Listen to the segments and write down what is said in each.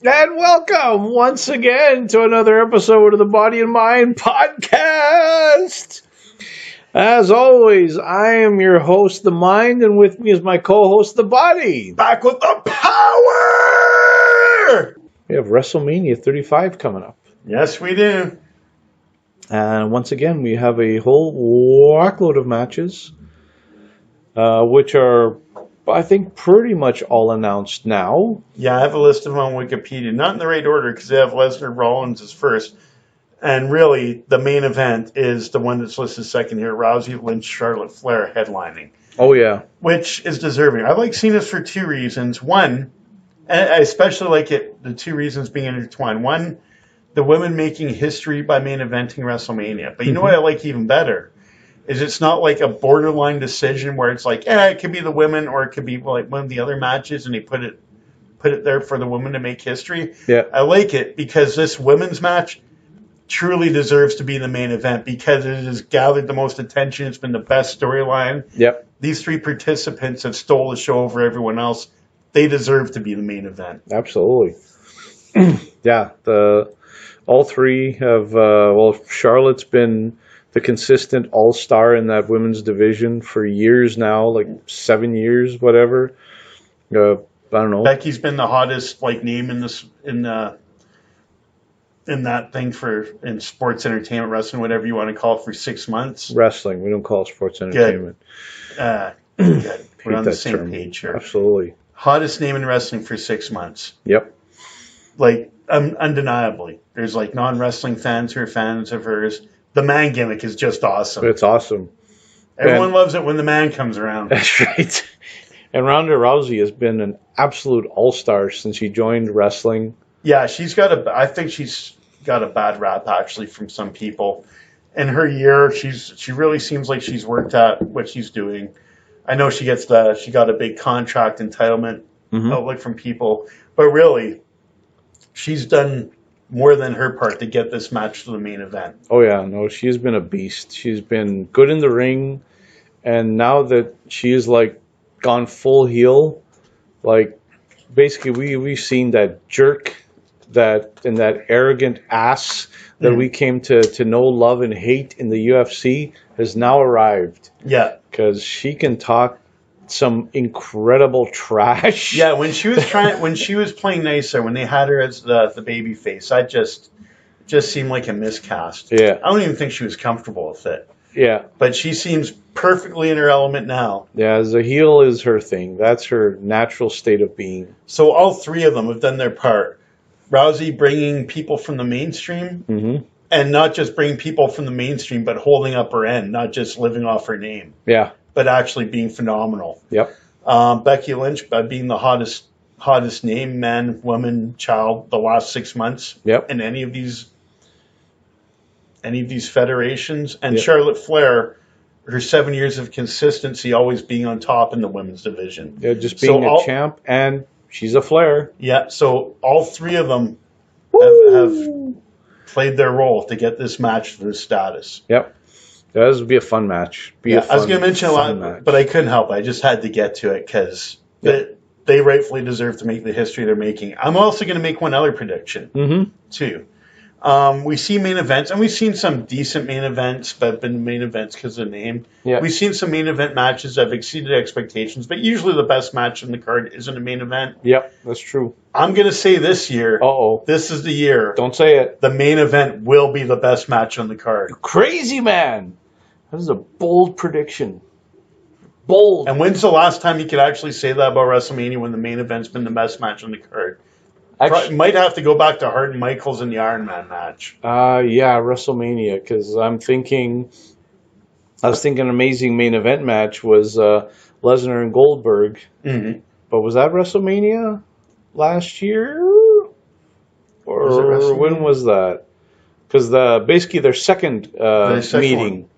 And welcome once again to another episode of the Body and Mind Podcast. As always, I am your host, The Mind, and with me is my co-host, The Body. Back with the power! We have WrestleMania 35 coming up. Yes, we do. And once again, we have a whole whackload of matches, which are, I think, pretty much all announced now. Yeah, I have a list of them on Wikipedia. Not in the right order because they have Lesnar Rollins as first. And really, the main event is the one that's listed second here, Rousey, Lynch, Charlotte Flair headlining. Oh, yeah. Which is deserving. I like seeing this for two reasons. One, I especially like it, the two reasons being intertwined. One, the women making history by main eventing WrestleMania. But you know what I like even better? Is it's not like a borderline decision where it's like, it could be the women or it could be like one of the other matches and they put it there for the women to make history. Yeah. I like it because this women's match truly deserves to be the main event because it has gathered the most attention. It's been the best storyline. Yep. These three participants have stole the show over everyone else. They deserve to be the main event. Absolutely. Yeah. All three have, Charlotte's been the consistent all-star in that women's division for years now, like 7 years, whatever. I don't know. Becky's been the hottest name in this in that thing in sports entertainment, wrestling, whatever you want to call it, for 6 months. Wrestling. We don't call it sports entertainment. Good. We're on the same page here. Absolutely. Hottest name in wrestling for 6 months. Yep. Undeniably. There's non-wrestling fans who are fans of hers. The man gimmick is just awesome. It's awesome. Everyone loves it when the man comes around. That's right. And Ronda Rousey has been an absolute all-star since she joined wrestling. Yeah, I think she's got a bad rap actually from some people. In her year, she really seems like she's worked at what she's doing. I know she got a big contract entitlement outlook from people, but really, she's done more than her part to get this match to the main event. Oh yeah, no, she's been a beast. She's been good in the ring, and now that she's gone full heel, basically we've seen that jerk and that arrogant ass that we came to know, love, and hate in the UFC has now arrived. Yeah. Because she can talk some incredible trash. Yeah, when she was playing nicer, when they had her as the baby face, I just seemed like a miscast. Yeah. I don't even think she was comfortable with it. Yeah. But she seems perfectly in her element now. Yeah, as a heel is her thing. That's her natural state of being. So all three of them have done their part. Rousey bringing people from the mainstream, and not just bringing people from the mainstream, but holding up her end, not just living off her name. Yeah. But actually being phenomenal. Yep. Becky Lynch by being the hottest name, man, woman, child, the last 6 months. Yep. In any of these federations. And Charlotte Flair, her 7 years of consistency, always being on top in the women's division. Yeah, just being a champ, and she's a Flair. Yeah, so all three of them have played their role to get this match to this status. Yep. This would be a fun match. I was going to mention a lot, but I couldn't help it. I just had to get to it because they rightfully deserve to make the history they're making. I'm also going to make one other prediction, too. We see main events, and we've seen some decent main events, but been main events because of the name. Yeah. We've seen some main event matches that have exceeded expectations, but usually the best match in the card isn't a main event. Yep, that's true. I'm going to say this year, this is the year. Don't say it. The main event will be the best match on the card. Crazy man. That is a bold prediction. Bold. And when's the last time you could actually say that about WrestleMania when the main event's been the best match on the card? Actually, might have to go back to Hart and Michaels and the Iron Man match. Yeah, WrestleMania, because I was thinking amazing main event match was Lesnar and Goldberg. Mm-hmm. But was that WrestleMania last year? Or when was that? Because basically their second meeting.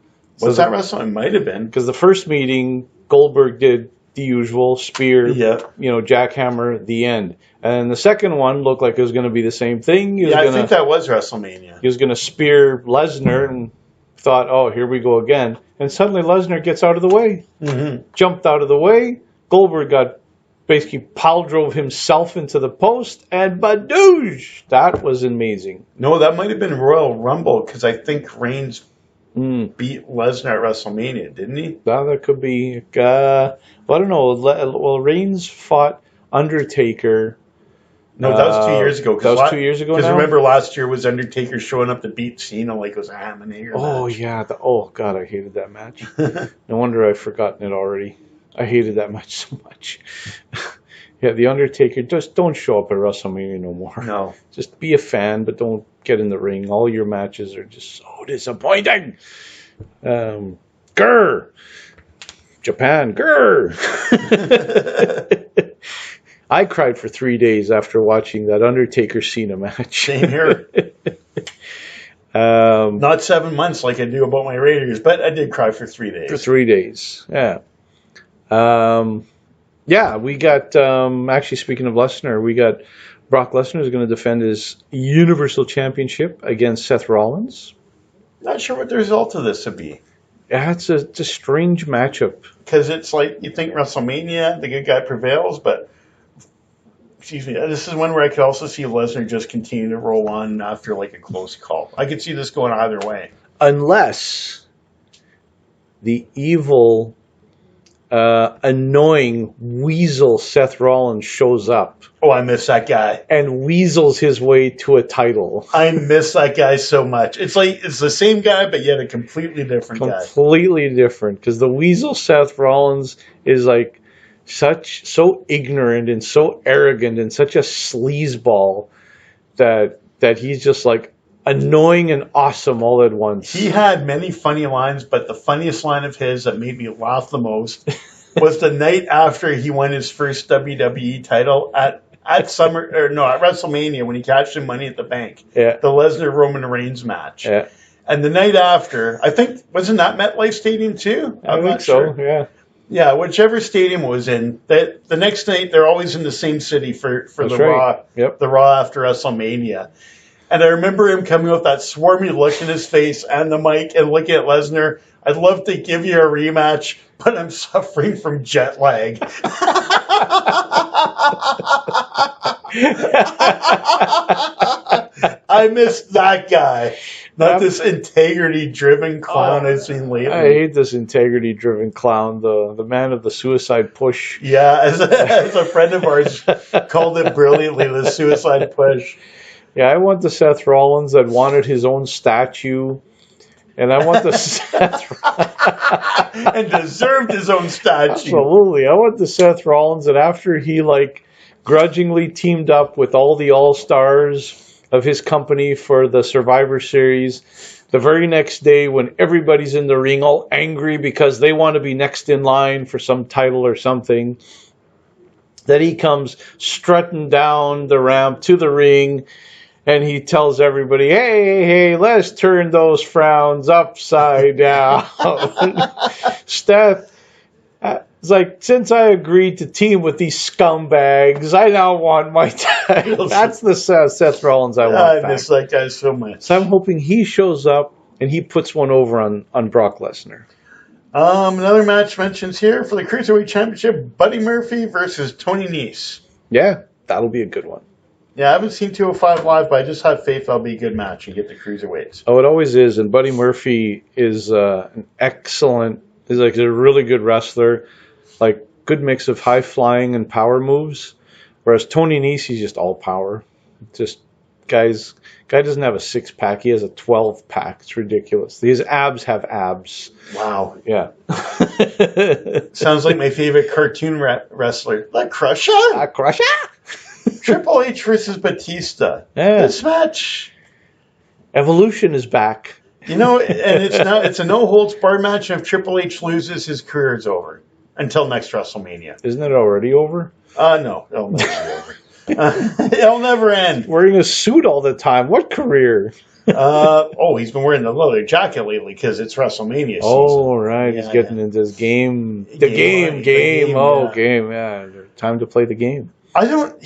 Was that WrestleMania? It might have been. Because the first meeting, Goldberg did the usual spear, jackhammer, the end. And the second one looked like it was going to be the same thing. I think that was WrestleMania. He was going to spear Lesnar and thought, oh, here we go again. And suddenly Lesnar gets out of the way. Mm-hmm. Jumped out of the way. Goldberg got basically pile drove himself into the post, and badoosh! That was amazing. No, that might have been Royal Rumble because I think Reigns beat Lesnar at WrestleMania, didn't he? That could be. I don't know. Well, Reigns fought Undertaker. No, that was 2 years ago. That was 2 years ago. Because remember, last year was Undertaker showing up to beat Cena like it was a ham and egg match. Yeah. Oh God, I hated that match. No wonder I've forgotten it already. I hated that match so much. Yeah, the Undertaker, just don't show up at WrestleMania no more. No. Just be a fan, but don't get in the ring. All your matches are just so disappointing. Grr! Japan, grr! I cried for 3 days after watching that Undertaker Cena match. Same here. Not 7 months like I do about my Raiders, but I did cry for 3 days. For 3 days, yeah. Yeah, we got, actually speaking of Lesnar, we got Brock Lesnar is going to defend his Universal Championship against Seth Rollins. Not sure what the result of this would be. Yeah, it's a strange matchup. Because it's like, you think WrestleMania, the good guy prevails, but, excuse me, this is one where I could also see Lesnar just continue to roll on after like a close call. I could see this going either way. Unless the evil, annoying weasel Seth Rollins shows up. Oh, I miss that guy. And weasels his way to a title. I miss that guy so much. It's like, it's the same guy, but yet a completely different guy. Completely different. Because the weasel Seth Rollins is like so ignorant and so arrogant and such a sleazeball that he's just like annoying and awesome all at once. He had many funny lines, but the funniest line of his that made me laugh the most was the night after he won his first WWE title at WrestleMania when he cashed in Money at the Bank. Yeah. The Lesnar Roman Reigns match. Yeah. And the night after, I think, wasn't that MetLife Stadium too? I think so, yeah. Yeah, whichever stadium it was in. The next night, they're always in the same city for the Raw. Yep. The Raw after WrestleMania. And I remember him coming with that swarmy look in his face and the mic and looking at Lesnar. I'd love to give you a rematch, but I'm suffering from jet lag. I miss that guy. Not this integrity-driven clown I've seen lately. I hate this integrity-driven clown, the man of the suicide push. Yeah, as a friend of ours called it brilliantly, the suicide push. Yeah, I want the Seth Rollins that wanted his own statue. And I want the Seth and deserved his own statue. Absolutely. I want the Seth Rollins that after he grudgingly teamed up with all the all-stars of his company for the Survivor Series, the very next day when everybody's in the ring all angry because they want to be next in line for some title or something, that he comes strutting down the ramp to the ring and he tells everybody, hey, let's turn those frowns upside down. Steph, it's like, since I agreed to team with these scumbags, I now want my title. That's the Seth Rollins I want back. I miss that guy so much. So I'm hoping he shows up and he puts one over on Brock Lesnar. Another match mentions here for the Cruiserweight Championship, Buddy Murphy versus Tony Nese. Yeah, that'll be a good one. Yeah, I haven't seen 205 live, but I just have faith that'll be a good match and get the Cruiserweights. Oh, it always is. And Buddy Murphy is an excellent, he's like a really good wrestler. Like, good mix of high flying and power moves. Whereas Tony Nese, he's just all power. Just, guy doesn't have a 6-pack. He has a 12-pack. It's ridiculous. His abs have abs. Wow. Yeah. Sounds like my favorite cartoon wrestler. The Crusher? The Crusher? Triple H versus Batista. Yeah. This match. Evolution is back. You know, and it's a no-holds-barred match. If Triple H loses, his career is over. Until next WrestleMania. Isn't it already over? No. It'll never be over. It'll never end. Wearing a suit all the time. What career? He's been wearing the leather jacket lately because it's WrestleMania season. Oh, right. Yeah, he's getting into his game. Game. Game. Yeah. Time to play the game. I don't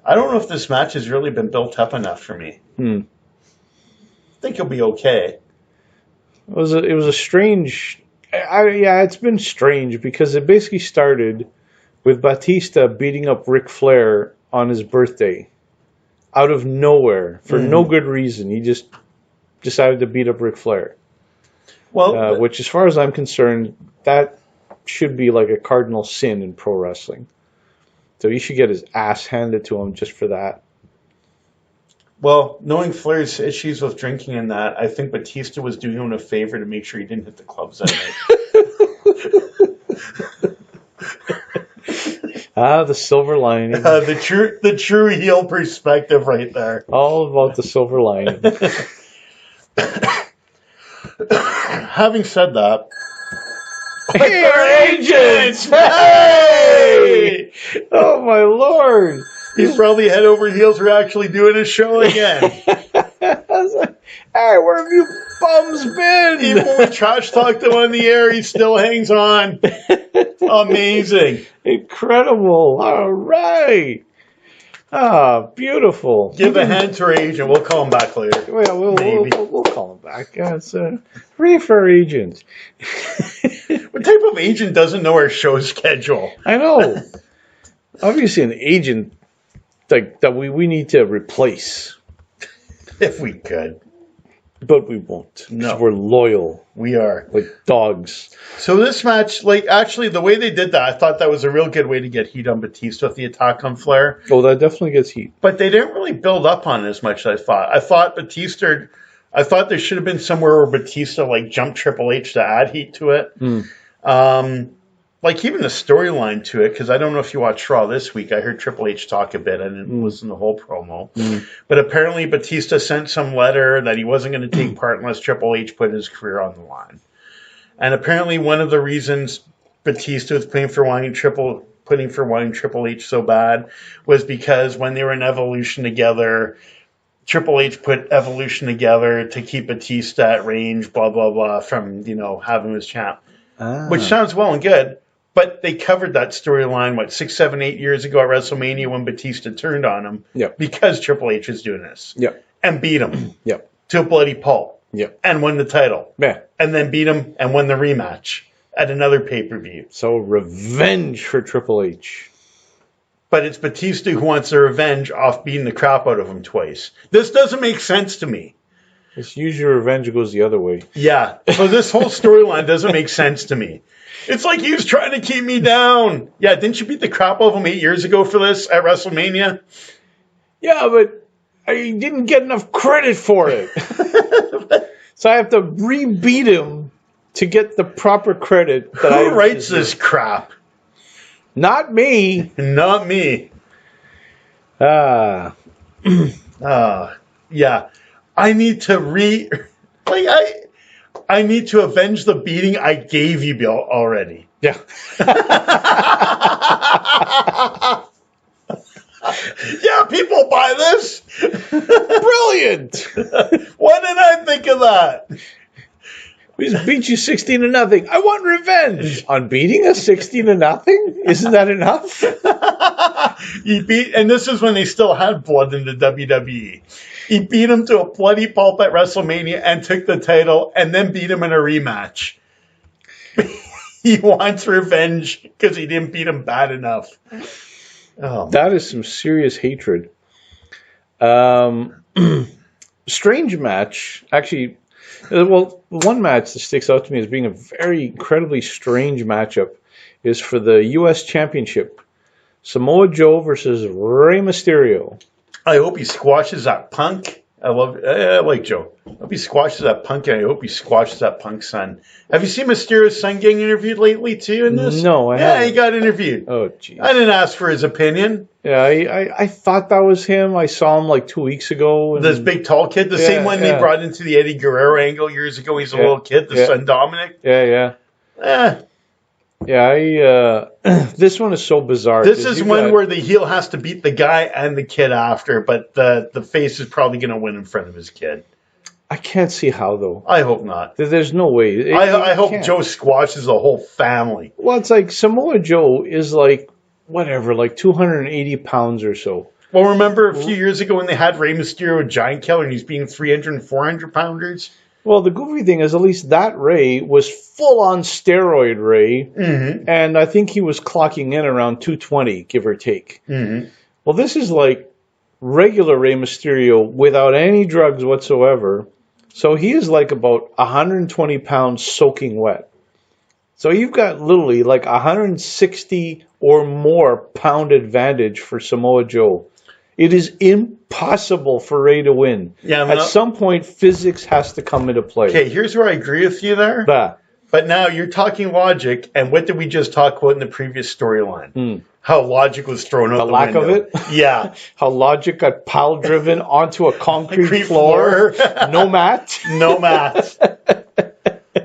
know if this match has really been built up enough for me. I think it'll be okay. It was a strange... it's been strange because it basically started with Batista beating up Ric Flair on his birthday out of nowhere for no good reason. He just decided to beat up Ric Flair. Well, which, as far as I'm concerned, that should be like a cardinal sin in pro wrestling. So he should get his ass handed to him just for that. Well, knowing Flair's issues with drinking and that, I think Batista was doing him a favor to make sure he didn't hit the clubs that night. The silver lining. The true heel perspective right there. All about the silver lining. Having said that, hey, our agents! Hey! Oh my lord! He's probably head over heels for actually doing his show again. I was like, hey, where have you bums been? Even when we trash talked him on the air, he still hangs on. Amazing. Incredible. All right. Ah, beautiful. Give a hand to our agent. We'll call him back later. Well, we'll call him back. It's free for our agent. What type of agent doesn't know our show schedule? I know. Obviously, an agent that we need to replace. If we could. But we won't. No. We're loyal. We are. Like dogs. So this match, actually, the way they did that, I thought that was a real good way to get heat on Batista with the attack on Flair. Oh, that definitely gets heat. But they didn't really build up on it as much as I thought. I thought there should have been somewhere where Batista, jumped Triple H to add heat to it. Even the storyline to it, because I don't know if you watched Raw this week. I heard Triple H talk a bit. I didn't listen to the whole promo. But apparently Batista sent some letter that he wasn't going to take part unless Triple H put his career on the line. And apparently one of the reasons Batista was putting for wanting Triple H so bad was because when they were in Evolution together, Triple H put Evolution together to keep Batista at range, blah, blah, blah, from, having him as champ. Which sounds well and good. But they covered that storyline, 6, 7, 8 years ago at WrestleMania when Batista turned on him because Triple H was doing this. And beat him to a bloody pulp. And won the title. And then beat him and won the rematch at another pay-per-view. So revenge for Triple H. But it's Batista who wants the revenge off beating the crap out of him twice. This doesn't make sense to me. It's usually revenge goes the other way. Yeah. So this whole storyline doesn't make sense to me. It's like he was trying to keep me down. Yeah, didn't you beat the crap out of him 8 years ago for this at WrestleMania? Yeah, but I didn't get enough credit for it. So I have to re-beat him to get the proper credit. Who writes this crap? Not me. Not me. Yeah. I need to I need to avenge the beating I gave you, Bill, already. Yeah. Yeah, people buy this. Brilliant. Why didn't I think of that? We just beat you 16-0. I want revenge on beating us 16-0. Isn't that enough? And this is when they still had blood in the WWE. He beat him to a bloody pulp at WrestleMania and took the title, and then beat him in a rematch. He wants revenge because he didn't beat him bad enough. Oh. That is some serious hatred. Strange match. Actually, one match that sticks out to me as being a very incredibly strange matchup is for the U.S. Championship. Samoa Joe versus Rey Mysterio. I hope he squashes that Punk. I like Joe. I hope he squashes that Punk, and I hope he squashes that Punk's son. Have you seen Mysterio's son getting interviewed lately, too, in this? No, I haven't. Yeah, he got interviewed. Oh, jeez. I didn't ask for his opinion. Yeah, I thought that was him. I saw him 2 weeks ago. This big, tall kid. The same one they brought into the Eddie Guerrero angle years ago. He's a little kid, the son Dominic. Yeah. Yeah, this one is so bizarre. This is one where the heel has to beat the guy and the kid after, but the face is probably going to win in front of his kid. I can't see how, though. I hope not. There's no way. I hope Joe squashes the whole family. Well, it's like Samoa Joe is 280 pounds or so. Well, remember a few years ago when they had Rey Mysterio a giant killer and he's beating 300 and 400 pounders? Well, the goofy thing is, at least that Ray was full on steroid Ray, and I think he was clocking in around 220, give or take. Well, this is like regular Rey Mysterio without any drugs whatsoever. So he is like about 120 pounds soaking wet. So you've got literally like 160 or more pound advantage for Samoa Joe. It is impossible for Ray to win. Yeah, At some point, physics has to come into play. Okay, here's where I agree with you there. But now you're talking logic, and what did we just talk about in the previous storyline? How logic was thrown out the lack window. of it? Yeah. How logic got pile driven onto a concrete floor. No mat. No mat.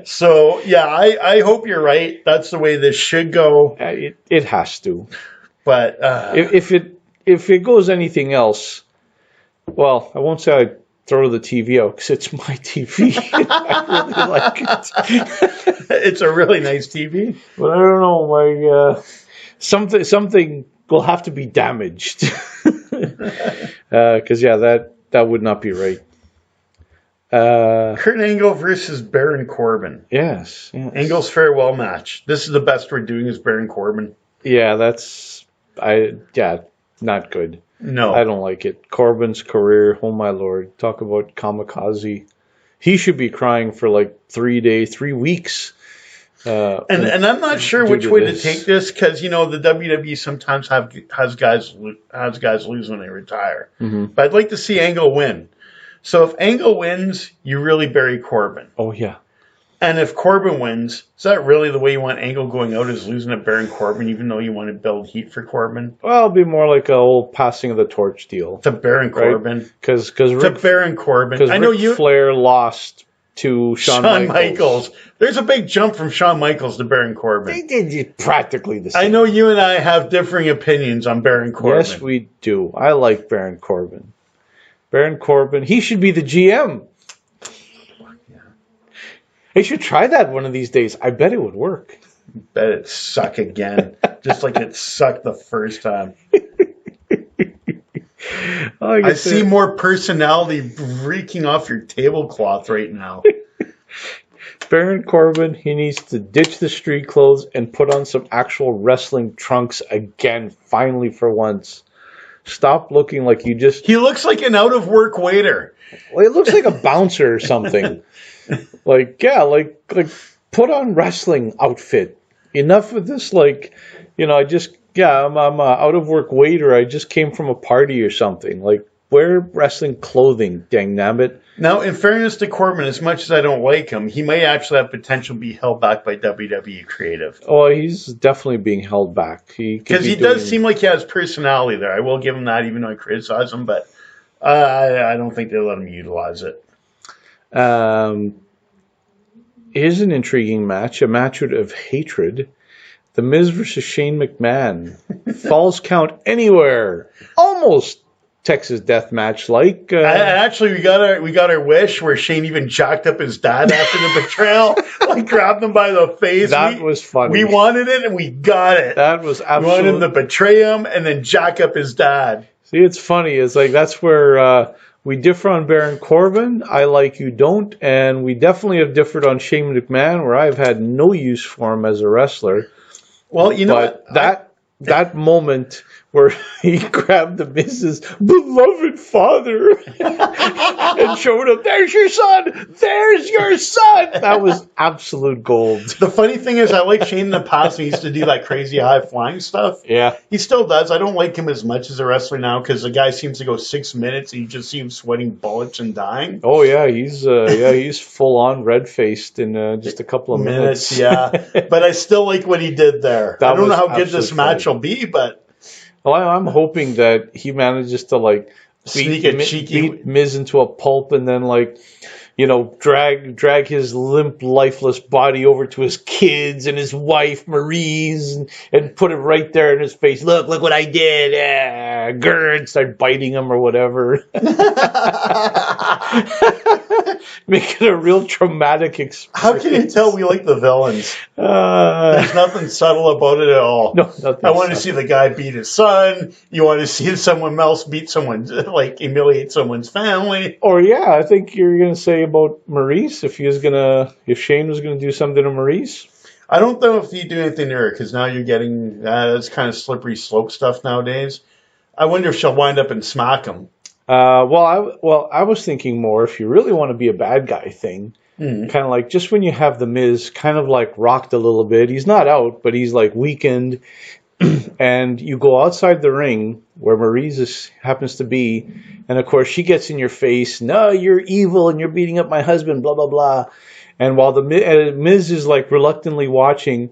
So, yeah, I hope you're right. That's the way this should go. It has to. But if it goes anything else, well, I won't say I'd throw the TV out because it's my TV. I really like it. It's a really nice TV. But I don't know, something will have to be damaged. Because that would not be right. Kurt Angle versus Baron Corbin. Yes. Angle's farewell match. This is the best we're doing is Baron Corbin. Yeah, not good. No. I don't like it. Corbin's career, oh my lord. Talk about kamikaze. He should be crying for like 3 weeks. And I'm not sure which way to take this because, the WWE sometimes has guys lose when they retire. But I'd like to see Angle win. So if Angle wins, you really bury Corbin. Oh, yeah. And if Corbin wins, is that really the way you want Angle going out, is losing to Baron Corbin, even though you want to build heat for Corbin? Well, it'll be more like a old passing of the torch deal. To Baron Corbin. Because Baron Corbin. I know Flair lost to Shawn Michaels. There's a big jump from Shawn Michaels to Baron Corbin. They did practically the same. I know you and I have differing opinions on Baron Corbin. Yes, we do. I like Baron Corbin. Baron Corbin, he should be the GM. They should try that one of these days. I bet it would work. Bet it suck again. Just like it sucked the first time. I see more personality reeking off your tablecloth right now. Baron Corbin, he needs to ditch the street clothes and put on some actual wrestling trunks again, finally for once. Stop looking like you just... He looks like an out-of-work waiter. Well, it looks like a bouncer or something. Like put on wrestling outfit. Enough with this, I'm a out-of-work waiter. I just came from a party or something. Like, wear wrestling clothing, dang nabbit. Now, in fairness to Corbin, as much as I don't like him, he may actually have potential to be held back by WWE Creative. Oh, he's definitely being held back. Because he does seem like he has personality there. I will give him that, even though I criticize him, but I don't think they'll let him utilize it. Here's an intriguing match, a match of hatred. The Miz versus Shane McMahon. Falls count anywhere. Almost Texas death match like. Actually, we got our wish where Shane even jacked up his dad after the betrayal, like grabbed him by the face. That was funny. We wanted it and we got it. That was absolutely. We wanted him to betray him and then jack up his dad. See, it's funny. It's like that's where we differ on Baron Corbin. I like, you don't, and we definitely have differed on Shane McMahon, where I've had no use for him as a wrestler. Well, you know what? That moment where he grabbed the Miz's beloved father and showed him, there's your son! There's your son! That was absolute gold. The funny thing is, I like Shane in the past. He used to do that crazy high-flying stuff. Yeah. He still does. I don't like him as much as a wrestler now because the guy seems to go 6 minutes and you just see him sweating bullets and dying. Oh, yeah. He's full-on red-faced in just a couple of minutes. Yeah. But I still like what he did there. I don't know how good this match will be, but... Well, I'm hoping that he manages to beat Miz into a pulp and then drag his limp, lifeless body over to his kids and his wife Marie's and put it right there in his face. Look what I did. Grr, and start biting him or whatever. Make it a real traumatic experience. How can you tell we like the villains? There's nothing subtle about it at all. No, nothing I want to subtle. see the guy beat his son. You want to see someone else beat someone, like humiliate someone's family. Or yeah, I think you're gonna say about Maurice if Shane was gonna do something to Maurice. I don't know if you do anything to her because now you're getting that's kind of slippery slope stuff nowadays. I wonder if she'll wind up and smack him. I was thinking more if you really want to be a bad guy thing, kind of like just when you have the Miz kind of like rocked a little bit. He's not out, but he's like weakened, and you go outside the ring where Maurice happens to be, and of course she gets in your face. No, you're evil, and you're beating up my husband. Blah blah blah. And while the Miz is like reluctantly watching,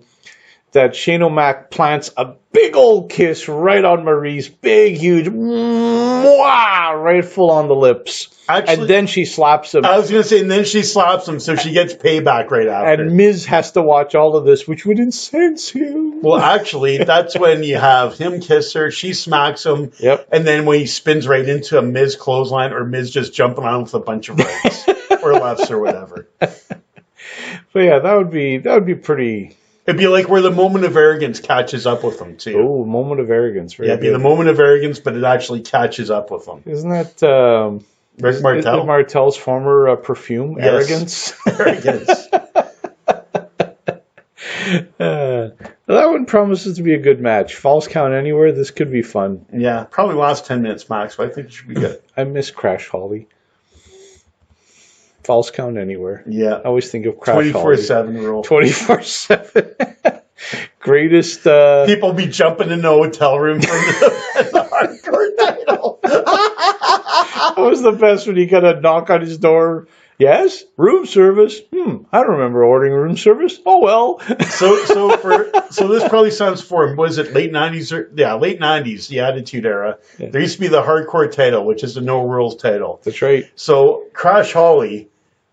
that Shane O'Mac plants a big old kiss right on Maurice, big, huge, mwah, right full on the lips. Actually, and then she slaps him. I was going to say, and then she slaps him, so she gets payback right after. And Miz has to watch all of this, which would incense him. Well, actually, that's when you have him kiss her, she smacks him, and then when he spins right into a Miz clothesline, or Miz just jumping on with a bunch of rights or lefts or whatever. But yeah, that would be pretty. It'd be like where the moment of arrogance catches up with them too. Oh, moment of arrogance! It'd be the moment of arrogance, but it actually catches up with them. Isn't that Rick Martel? Rick Martel's former perfume? Yes. Arrogance. Arrogance. That one promises to be a good match. Falls count anywhere. This could be fun. Yeah, probably last 10 minutes max, but I think it should be good. I miss Crash Holly. Falls count anywhere. Yeah. I always think of Crash 24/7 rule. 24/7. Greatest. People be jumping in the hotel room for the hardcore title. That was the best when he got a knock on his door. Yes, room service. I don't remember ordering room service. Oh well. So this probably sounds foreign. Was it late 90s? Late 90s, the Attitude Era. Yeah. There used to be the hardcore title, which is the no rules title. That's right. So Crash Holly,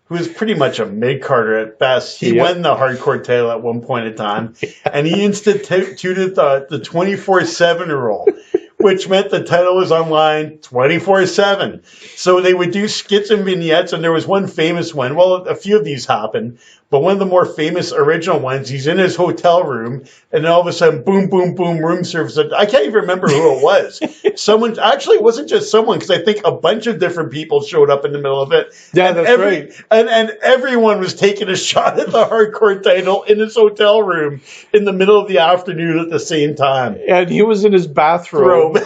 who is pretty much a mid-carder at best, he won the hardcore title at one point in time, and he instituted the 24/7 rule, which meant the title was online 24/7. So they would do skits and vignettes, and there was one famous one. Well, a few of these happened, but one of the more famous original ones, he's in his hotel room, and then all of a sudden, boom, boom, boom, room service. I can't even remember who it was. Someone, actually, it wasn't just someone, because I think a bunch of different people showed up in the middle of it. Yeah, that's right. And everyone was taking a shot at the hardcore title in his hotel room in the middle of the afternoon at the same time. And he was in his bathrobe.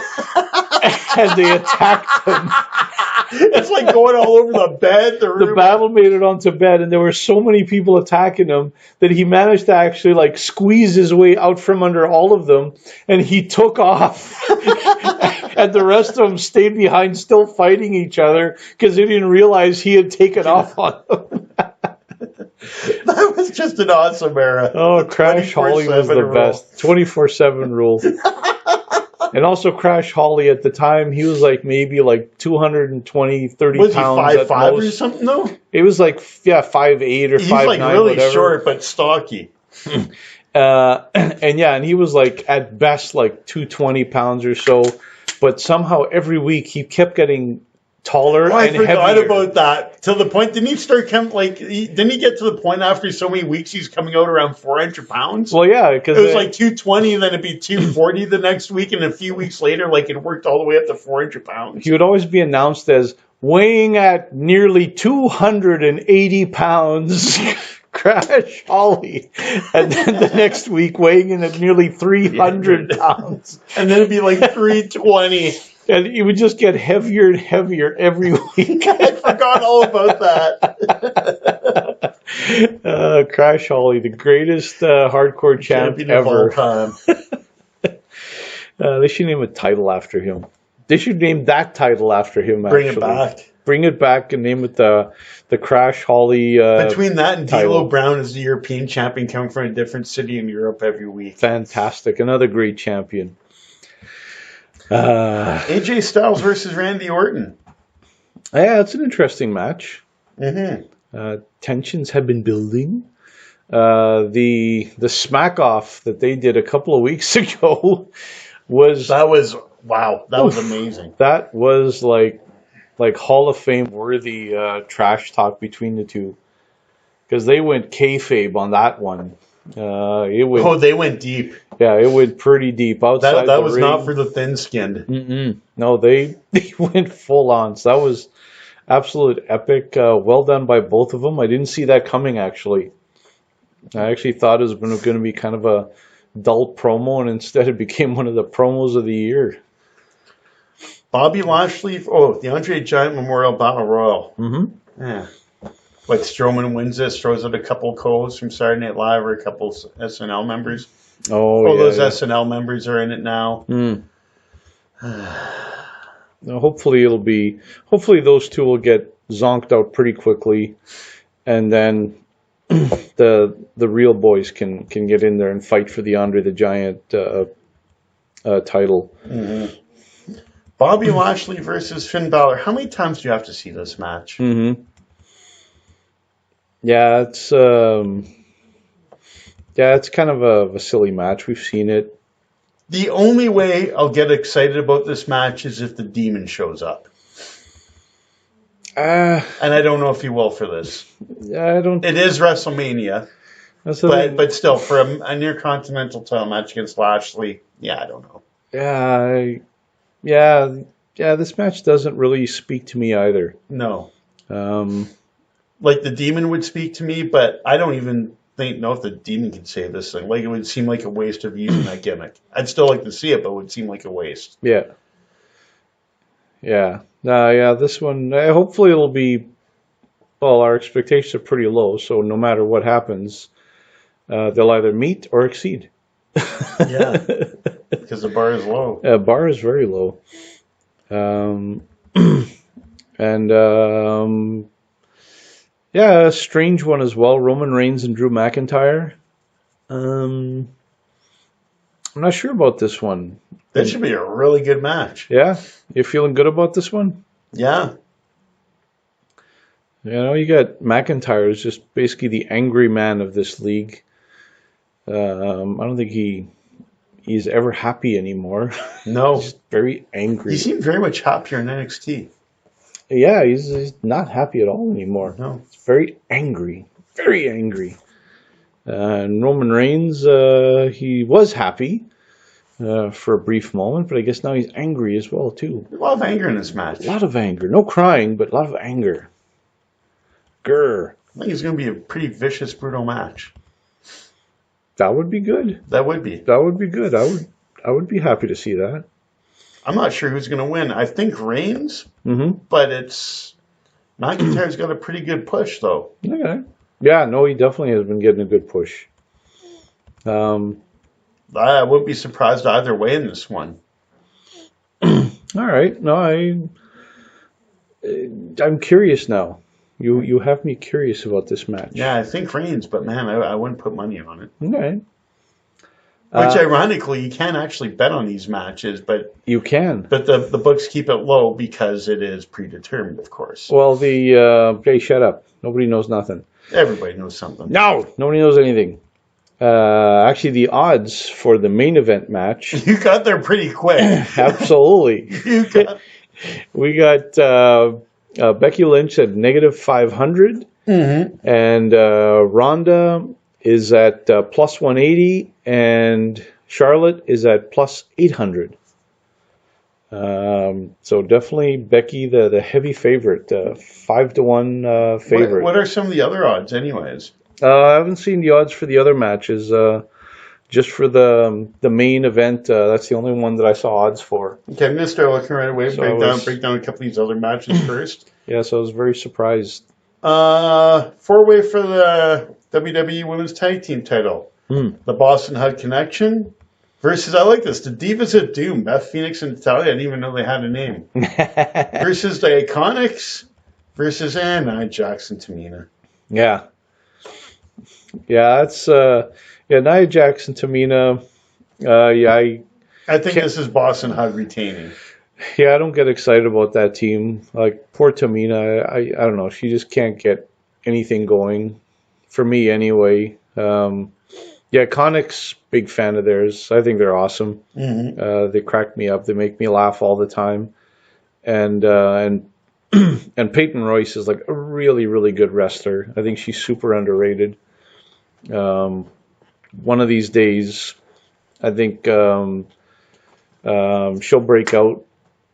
And they attacked him. It's like going all over the bed. The battle made it onto bed, and there were so many people attacking him that he managed to actually like squeeze his way out from under all of them, and he took off. And the rest of them stayed behind still fighting each other because they didn't realize he had taken off on them. That was just an awesome era. Oh, Crash Holly was the best. 24/7 rule. And also Crash Holly at the time, he was like maybe like 220, 30 was pounds. Was he 5'5" or something though? It was like, 5'8" or 5'9", He's like really whatever. short but stocky. And he was like at best like 220 pounds or so. But somehow every week he kept getting taller and heavier. I forgot about that. To the point, didn't he start didn't he get to the point after so many weeks he's coming out around 400 pounds? Well, yeah, because it was like 220, and then it'd be 240 the next week, and a few weeks later, like it worked all the way up to 400 pounds. He would always be announced as weighing at nearly 280 pounds. Crash Holly. And then the next week weighing in at nearly 300 pounds. And then it'd be like 320. And he would just get heavier and heavier every week. I forgot all about that. Crash Holly, the greatest hardcore champion ever. Of all time. They should name a title after him. They should name that title after him. Bring it back. Bring it back and name it the Crash Holly. Between that and D'Lo Brown as the European champion coming from a different city in Europe every week. Fantastic. Another great champion. AJ Styles versus Randy Orton. Yeah, it's an interesting match. Mm-hmm. Tensions have been building. The smack off that they did a couple of weeks ago was wow. That was amazing. That was like like Hall of Fame worthy trash talk between the two, because they went kayfabe on that one. It went, Oh, they went deep. yeah, it went pretty deep outside That the was ring. not for the thin-skinned. Mm-mm. No, they went full on. So that was absolute epic. Well done by both of them. I didn't see that coming, actually. I actually thought it was going to be kind of a dull promo, and instead it became one of the promos of the year. Bobby Lashley. Oh, the Andre Giant Memorial Battle Royal. Mm-hmm. Yeah. Like Strowman wins this, throws out a couple calls from Saturday Night Live or a couple SNL members. Oh, yeah, those yeah. SNL members are in it now. Mm. Now, hopefully those two will get zonked out pretty quickly, and then the real boys can get in there and fight for the Andre the Giant title. Mm-hmm. Bobby Lashley versus Finn Balor. How many times do you have to see this match? Mm-hmm. Yeah, it's kind of a silly match. We've seen it. The only way I'll get excited about this match is if the Demon shows up. And I don't know if he will for this. I don't. It is WrestleMania, but still, for a near continental title match against Lashley, yeah, I don't know. Yeah. This match doesn't really speak to me either. No. Like the Demon would speak to me, but I don't even know if the Demon could save this thing. Like, it would seem like a waste of using that gimmick. I'd still like to see it, but it would seem like a waste. Yeah. This one, hopefully it'll be, well, our expectations are pretty low, so no matter what happens, they'll either meet or exceed. Yeah, because the bar is low. Bar is very low. A strange one as well, Roman Reigns and Drew McIntyre. I'm not sure about this one. That should be a really good match. Yeah? You feeling good about this one? Yeah. You know, you got McIntyre is just basically the angry man of this league. I don't think he's ever happy anymore. No. He's very angry. He seemed very much happier in NXT. Yeah, he's not happy at all anymore. No. He's very angry. Very angry. And Roman Reigns, he was happy for a brief moment, but I guess now he's angry as well, too. A lot of anger in this match. A lot of anger. No crying, but a lot of anger. Grr. I think it's going to be a pretty vicious, brutal match. That would be good. That would be. That would be good. I would be happy to see that. I'm not sure who's going to win. I think Reigns, but it's McIntyre's got a pretty good push, though. Okay. Yeah, no, he definitely has been getting a good push. I wouldn't be surprised either way in this one. All right. No, I'm curious now. You have me curious about this match. Yeah, I think Reigns, but man, I wouldn't put money on it. Okay. Which, ironically, you can actually bet on these matches, but you can. But the books keep it low because it is predetermined, of course. Well, hey, shut up. Nobody knows nothing. Everybody knows something. No, nobody knows anything. Actually, the odds for the main event match. You got there pretty quick. Absolutely. We got Becky Lynch at -500, and Ronda is at plus 180, and Charlotte is at plus 800. So definitely Becky, the heavy favorite, 5-1 favorite. What are some of the other odds, anyways? I haven't seen the odds for the other matches. Just for the main event, that's the only one that I saw odds for. Okay, I'm gonna start looking right away. So break down a couple of these other matches first. Yeah, so I was very surprised. 4-way for the WWE Women's Tag Team title. The Boston Hug Connection versus, I like this, the Divas of Doom, Beth Phoenix and Natalia. I didn't even know they had a name. Versus the Iconics versus Nia Jax and Tamina. Yeah. Yeah, that's Nia Jax and Tamina. I think this is Boston Hug retaining. Yeah, I don't get excited about that team. Like, poor Tamina, I don't know. She just can't get anything going. For me, anyway. Iconics, big fan of theirs. I think they're awesome. They crack me up. They make me laugh all the time. And And Peyton Royce is like a really, really good wrestler. I think she's super underrated. Um, one of these days, I think she'll break out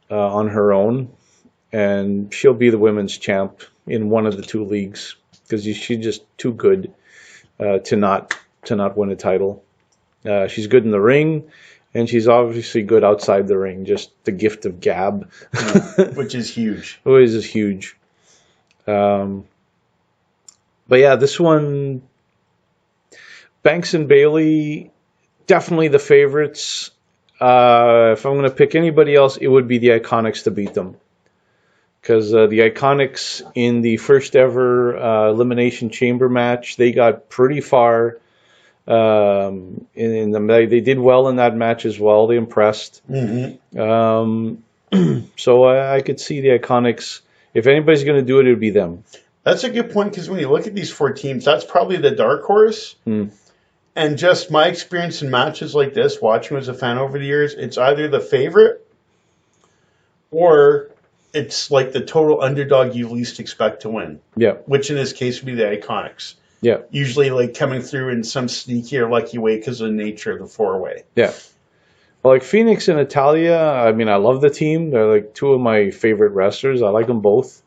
on her own, and she'll be the women's champ in one of the two leagues because she's just too good to not win a title. She's good in the ring, and she's obviously good outside the ring. Just the gift of gab, which is huge. Which is huge. But yeah, this one, Banks and Bailey, definitely the favorites. If I'm going to pick anybody else, it would be the Iconics to beat them. Because the Iconics in the first ever Elimination Chamber match, they got pretty far. They did well in that match as well. They impressed. So I could see the Iconics. If anybody's going to do it, it would be them. That's a good point, because when you look at these four teams, that's probably the dark horse. And just my experience in matches like this, watching as a fan over the years, it's either the favorite or it's like the total underdog you least expect to win. Yeah. Which in this case would be the Iconics. Yeah. Usually like coming through in some sneaky or lucky way because of the nature of the four-way. Yeah. Well, like Phoenix and Natalia, I mean, I love the team. They're like two of my favorite wrestlers. I like them both.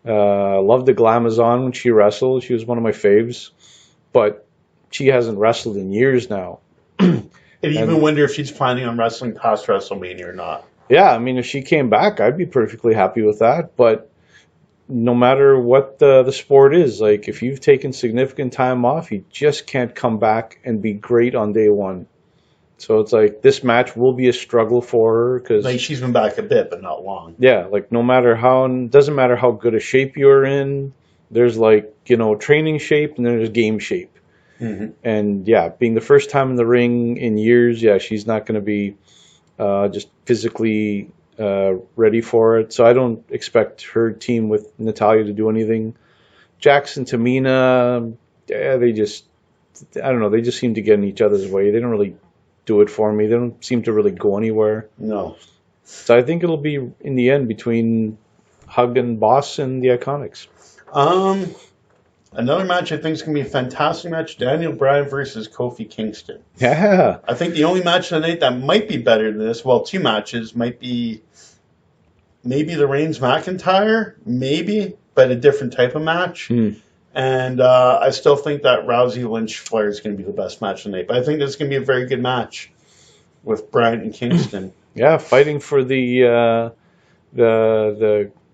I love the Glamazon when she wrestled. She was one of my faves. But she hasn't wrestled in years now. And even wonder if she's planning on wrestling past WrestleMania or not. Yeah, I mean, if she came back, I'd be perfectly happy with that. But no matter what the sport is, like if you've taken significant time off, you just can't come back and be great on day one. So it's like this match will be a struggle for her because like she's been back a bit, but not long. Yeah, like no matter doesn't matter how good a shape you're in. There's like training shape and then there's game shape. And yeah, being the first time in the ring in years, yeah, she's not going to be just physically ready for it. So I don't expect her team with Natalia to do anything. Jackson, Tamina, they just seem to get in each other's way. They don't really do it for me. They don't seem to really go anywhere. No. So I think it'll be in the end between Hug and Boss and the Iconics. Another match I think is going to be a fantastic match. Daniel Bryan versus Kofi Kingston. Yeah. I think the only match tonight that might be better than this, well, two matches, might be maybe the Reigns McIntyre, maybe, but a different type of match. And I still think that Rousey Lynch Flair is going to be the best match tonight. But I think this is going to be a very good match with Bryan and Kingston. Yeah, fighting for the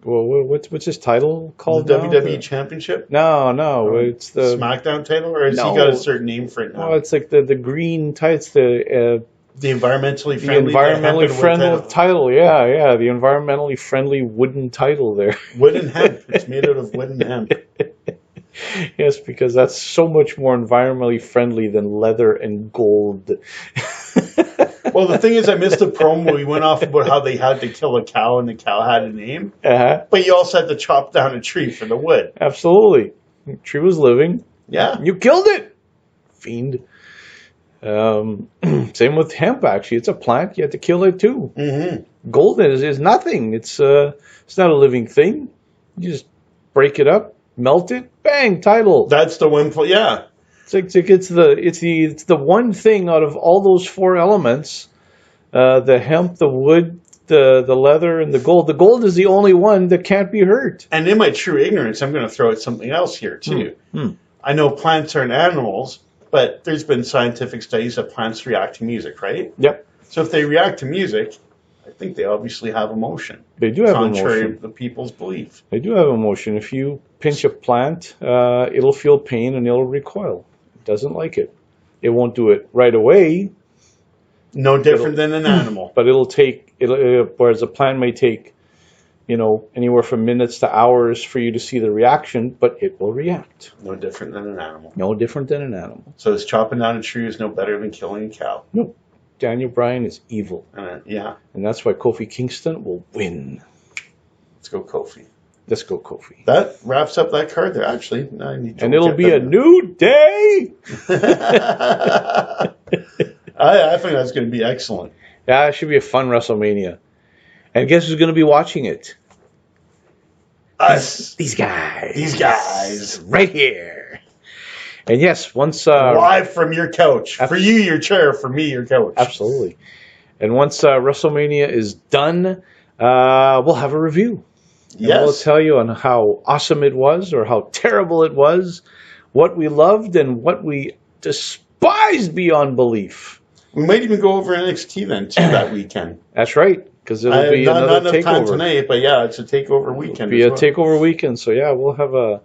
what's his title called? The WWE Championship? No, it's the SmackDown title, or has he got a certain name for it now? Well, it's like the green title. It's the environmentally friendly title. Yeah, the environmentally friendly wooden title there. Wooden hemp. It's made out of wooden hemp. Yes, because that's so much more environmentally friendly than leather and gold. Well, the thing is, I missed the promo. We went off about how they had to kill a cow and the cow had a name. But you also had to chop down a tree for the wood. Absolutely. The tree was living. Yeah. You killed it, fiend. Same with hemp, actually. It's a plant. You have to kill it, too. Gold is nothing. It's not a living thing. You just break it up, melt it, bang, title. That's the one. Yeah. It's the one thing out of all those four elements, the hemp, the wood, the leather, and the gold. The gold is the only one that can't be hurt. And in my true ignorance, I'm going to throw out something else here too. I know plants aren't animals, but there's been scientific studies that plants react to music, right? Yep. So if they react to music, I think they obviously have emotion. They do have emotion. Contrary to the people's belief. They do have emotion. If you pinch a plant, it'll feel pain and it'll recoil. It doesn't like it. It won't do it right away. No different than an animal. But whereas a plant may take, anywhere from minutes to hours for you to see the reaction, but it will react. No different than an animal. No different than an animal. So is chopping down a tree is no better than killing a cow? No. Daniel Bryan is evil. Yeah. And that's why Kofi Kingston will win. Let's go Kofi. Let's go Kofi. That wraps up that card there, actually. And it'll be a new day! I think that's going to be excellent. Yeah, it should be a fun WrestleMania. And guess who's going to be watching it? Us. These guys. These guys. Right here. And yes, once... live from your couch. For you, your chair. For me, your couch. Absolutely. And once WrestleMania is done, we'll have a review. And we'll tell you on how awesome it was or how terrible it was, what we loved and what we despised beyond belief. We might even go over NXT then, too, that weekend. That's right, because it'll be another not enough takeover. Time tonight, but yeah, it's a takeover weekend. It'll be a takeover weekend, so yeah, we'll have a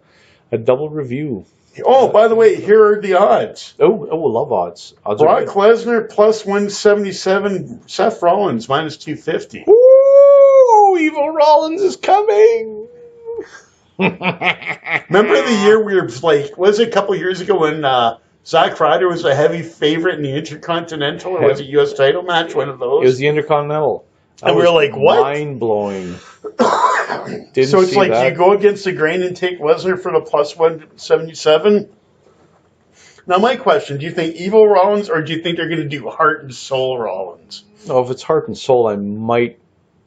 double review. Oh, by the way, here are the odds. Oh, I love odds. Brock Lesnar plus 177, Seth Rollins minus 250. Ooh, Evil Rollins is coming. Remember the year we were like, was it a couple years ago when Zack Ryder was a heavy favorite in the Intercontinental, or was it U.S. title match, one of those? It was the Intercontinental. And we were like, what? Mind-blowing. So it's like you go against the grain and take Lesnar for the plus 177? Now my question, do you think Evil Rollins, or do you think they're going to do Heart and Soul Rollins? Oh, if it's Heart and Soul, I might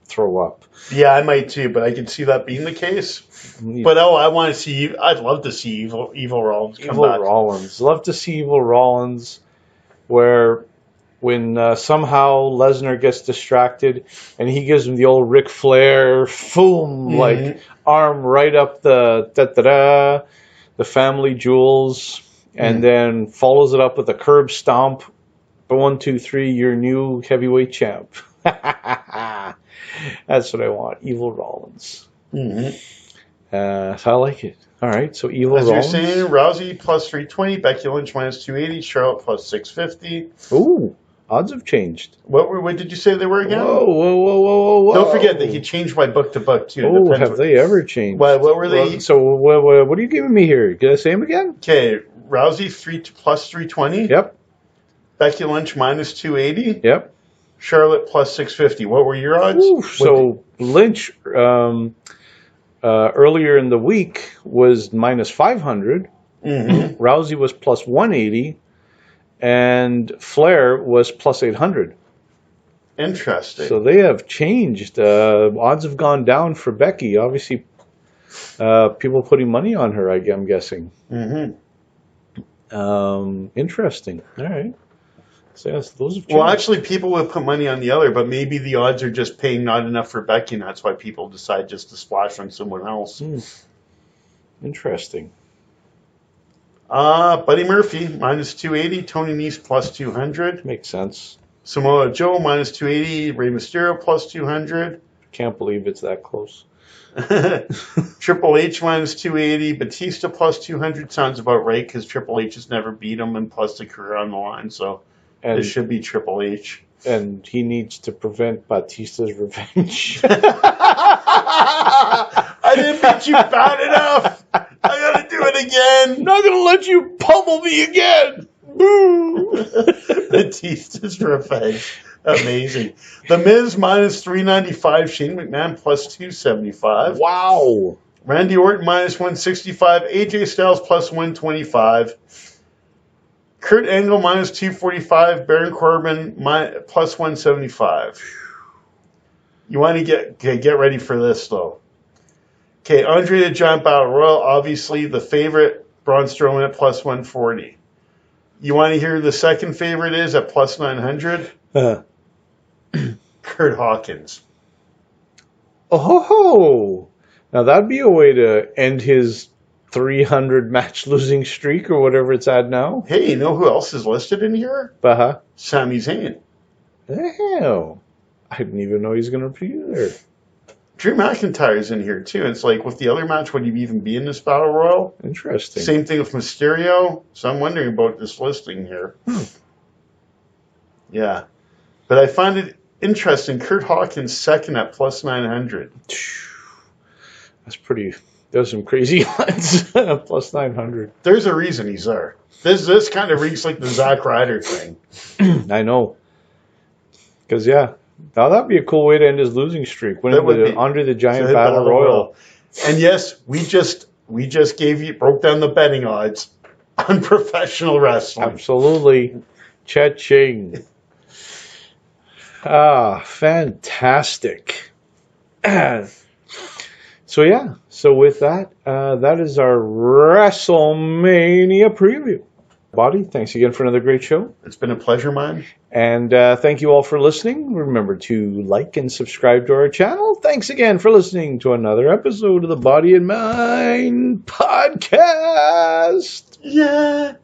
throw up. Yeah, I might too, but I can see that being the case. But I want to see, I'd love to see Evil Rollins come back. Evil Rollins. Love to see Evil Rollins, where when somehow Lesnar gets distracted and he gives him the old Ric Flair, boom, like arm right up the family jewels, and then follows it up with a curb stomp. 1, 2, 3, your new heavyweight champ. That's what I want. Evil Rollins. So I like it. All right, so Evil Rollins. As you're saying, Rousey plus 320, Becky Lynch minus 280, Charlotte plus 650. Ooh, odds have changed. What did you say they were again? Whoa. Don't forget, they can change by book to book, too. Oh, have they ever changed? What were they? So what are you giving me here? Can I say them again? Okay, Rousey plus 320. Yep. Becky Lynch minus 280. Yep. Charlotte plus 650. What were your odds? Ooh, so Lynch earlier in the week was minus 500. Rousey was plus 180. And Flair was plus 800. Interesting. So they have changed. Odds have gone down for Becky. Obviously, people putting money on her, I'm guessing. Interesting. All right. So yes, those have changed. Well, actually, people would put money on the other, but maybe the odds are just paying not enough for Becky, and that's why people decide just to splash on someone else. Interesting. Buddy Murphy, minus 280. Tony Nese, plus 200. Makes sense. Samoa Joe, minus 280. Rey Mysterio, plus 200. Can't believe it's that close. Triple H, minus 280. Batista, plus 200. Sounds about right, because Triple H has never beat him, and plus the career on the line, so this should be Triple H. And he needs to prevent Batista's revenge. I didn't beat you bad enough. I gotta do it again. I'm not gonna let you pummel me again. Boo. Batista's revenge. Amazing. The Miz minus 395. Shane McMahon plus 275. Wow. Randy Orton minus 165. AJ Styles plus 125. Kurt Angle minus 245. Baron Corbin plus 175. You want to get ready for this, though. Okay, Andre the Giant Battle Royal, obviously the favorite, Braun Strowman at plus 140. You want to hear who the second favorite is at plus 900? Kurt Hawkins. Oh, now that'd be a way to end his 300 match losing streak or whatever it's at now. Hey, you know who else is listed in here? Sami Zayn. Hell, I didn't even know he's going to be there. Drew McIntyre's in here too. It's like with the other match, would he even be in this battle royal? Interesting. Same thing with Mysterio. So I'm wondering about this listing here. Yeah, but I find it interesting. Kurt Hawkins second at plus 900. That's pretty. There's some crazy odds. Plus 900. There's a reason he's there. This kind of reeks like the Zack Ryder thing. I know. Because now that'd be a cool way to end his losing streak. Under the Giant Battle Royal. And yes, we just broke down the betting odds on professional wrestling. Absolutely. Cha-ching. Fantastic. So yeah, so with that, that is our WrestleMania preview. Body, thanks again for another great show. It's been a pleasure, man. And thank you all for listening. Remember to like and subscribe to our channel. Thanks again for listening to another episode of the Body and Mind Podcast. Yeah.